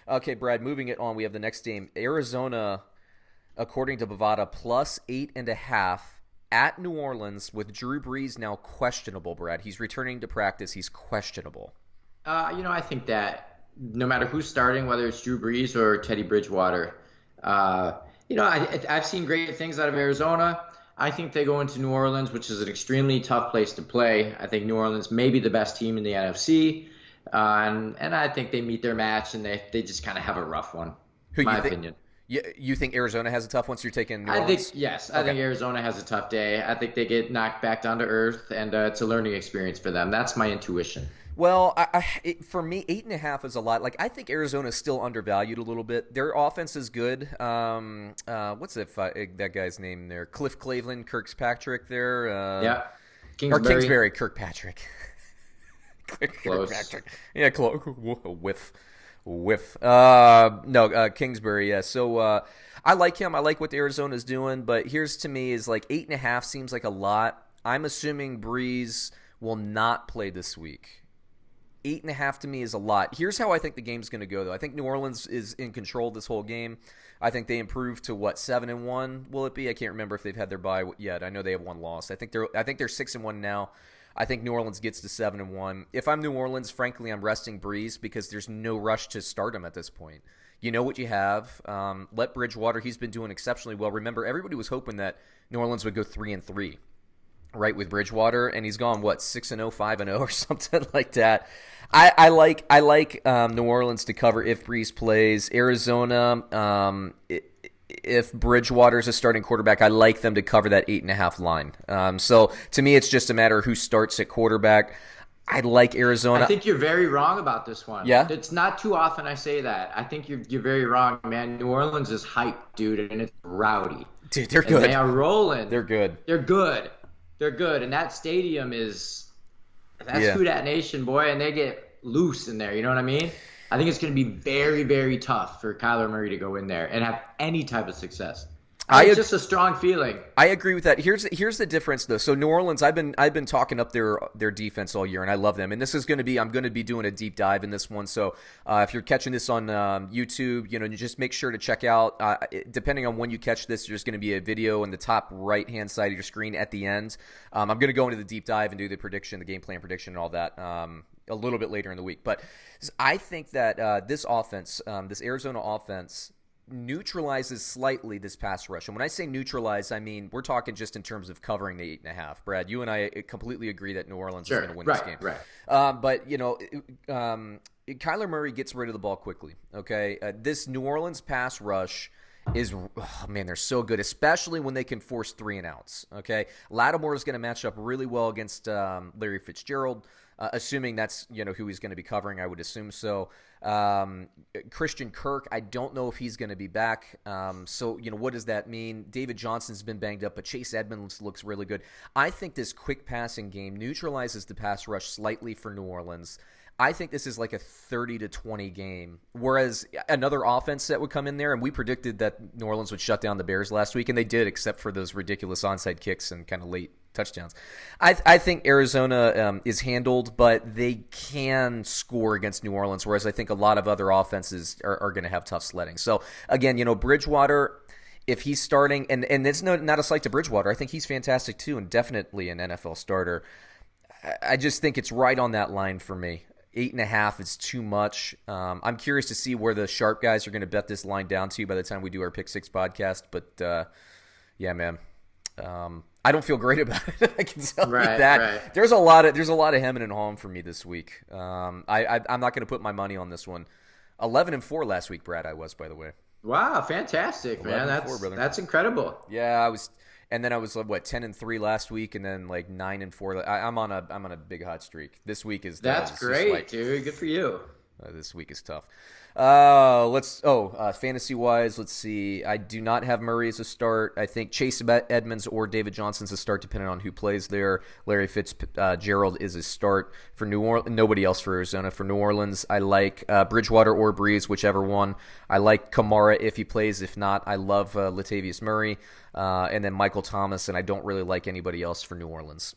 Okay, Brad, moving it on. We have the next game. Arizona, according to Bovada, plus 8.5 at New Orleans with Drew Brees now questionable, Brad. He's returning to practice. He's questionable. I think that no matter who's starting, whether it's Drew Brees or Teddy Bridgewater, I've seen great things out of Arizona. I think they go into New Orleans, which is an extremely tough place to play. I think New Orleans may be the best team in the NFC, and I think they meet their match, and they just kind of have a rough one, Who in my you think? opinion. You think Arizona has a tough one, so you're taking New I think Orleans? yes. I Okay. think Arizona has a tough day. I think they get knocked back down to earth, and it's a learning experience for them. That's my intuition. Well, for me, 8.5 is a lot. Like I think Arizona is still undervalued a little bit. Their offense is good. What's that guy's name there? Cliff Cleveland, Kirkpatrick there. Yeah, Or Kingsbury, Kingsbury, Kirkpatrick. close. Kirkpatrick. Yeah, close. Whiff. No, Kingsbury. Yeah. So I like him. I like what Arizona's doing. But here's to me is like 8.5 seems like a lot. I'm assuming Breeze will not play this week. 8.5 to me is a lot. Here's how I think the game's going to go, though. I think New Orleans is in control this whole game. I think they improved to 7-1. Will it be? I can't remember if they've had their bye yet. I know they have one loss. I think they're 6-1 now. I think New Orleans gets to 7-1. If I'm New Orleans, frankly, I'm resting Breeze because there's no rush to start him at this point. You know what you have. Let Bridgewater. He's been doing exceptionally well. Remember, everybody was hoping that New Orleans would go 3-3. Right, with Bridgewater, and he's gone 6-0, 5-0, or something like that. I like New Orleans to cover if Breeze plays. Arizona, if Bridgewater's a starting quarterback, I like them to cover that 8.5 line. So to me, it's just a matter of who starts at quarterback. I like Arizona. I think you're very wrong about this one. Yeah? It's not too often I say that. I think you're very wrong, man. New Orleans is hype, dude, and it's rowdy. Dude, they're And good. they are rolling. They're good. They're good. They're good. And that stadium that's Yeah. Who Dat Nation, boy, and they get loose in there. You know what I mean? I think it's going to be very, very tough for Kyler Murray to go in there and have any type of success. It's just a strong feeling. I agree with that. Here's the difference though. So New Orleans, I've been talking up their defense all year, and I love them. And this is going to be I'm going to be doing a deep dive in this one. So if you're catching this on YouTube, you just make sure to check out. Depending on when you catch this, there's going to be a video in the top right hand side of your screen at the end. I'm going to go into the deep dive and do the prediction, the game plan prediction, and all that. A little bit later in the week. But I think that this offense, this Arizona offense, neutralizes slightly this pass rush. And when I say neutralize, I mean we're talking just in terms of covering the 8.5. Brad, you and I completely agree that New Orleans is going to win this game. Right. But, Kyler Murray gets rid of the ball quickly, okay? This New Orleans pass rush is, they're so good, especially when they can force 3-and-outs, okay? Lattimore is going to match up really well against Larry Fitzgerald, assuming that's, who he's going to be covering. I would assume so. Christian Kirk, I don't know if he's going to be back. So, what does that mean? David Johnson's been banged up, but Chase Edmonds looks really good. I think this quick passing game neutralizes the pass rush slightly for New Orleans. I think this is like a 30-20 game, whereas another offense that would come in there, and we predicted that New Orleans would shut down the Bears last week, and they did, except for those ridiculous onside kicks and kind of late touchdowns. I think Arizona is handled, but they can score against New Orleans, whereas I think a lot of other offenses are going to have tough sledding. So, again, Bridgewater, if he's starting, and it's not a slight to Bridgewater, I think he's fantastic too, and definitely an NFL starter. I just think it's right on that line for me. 8.5 is too much. I'm curious to see where the sharp guys are going to bet this line down to by the time we do our Pick Six podcast. But yeah, man, I don't feel great about it. I can tell you that. Right. There's a lot of hemming and hawing for me this week. I'm not going to put my money on this one. 11-4 last week, Brad. I was, by the way. Wow, fantastic, man. 11-4, That's incredible. Yeah, I was. And then I was 10-3 last week, and then 9-4. I'm on a big hot streak. This week is that's great, dude. Good for you. This week is tough. Fantasy wise, let's see. I do not have Murray as a start. I think Chase Edmonds or David Johnson's a start, depending on who plays there. Larry Fitzgerald is a start for New Orleans. Nobody else for Arizona. For New Orleans, I like Bridgewater or Breeze, whichever one. I like Kamara if he plays. If not, I love Latavius Murray. And then Michael Thomas, and I don't really like anybody else for New Orleans.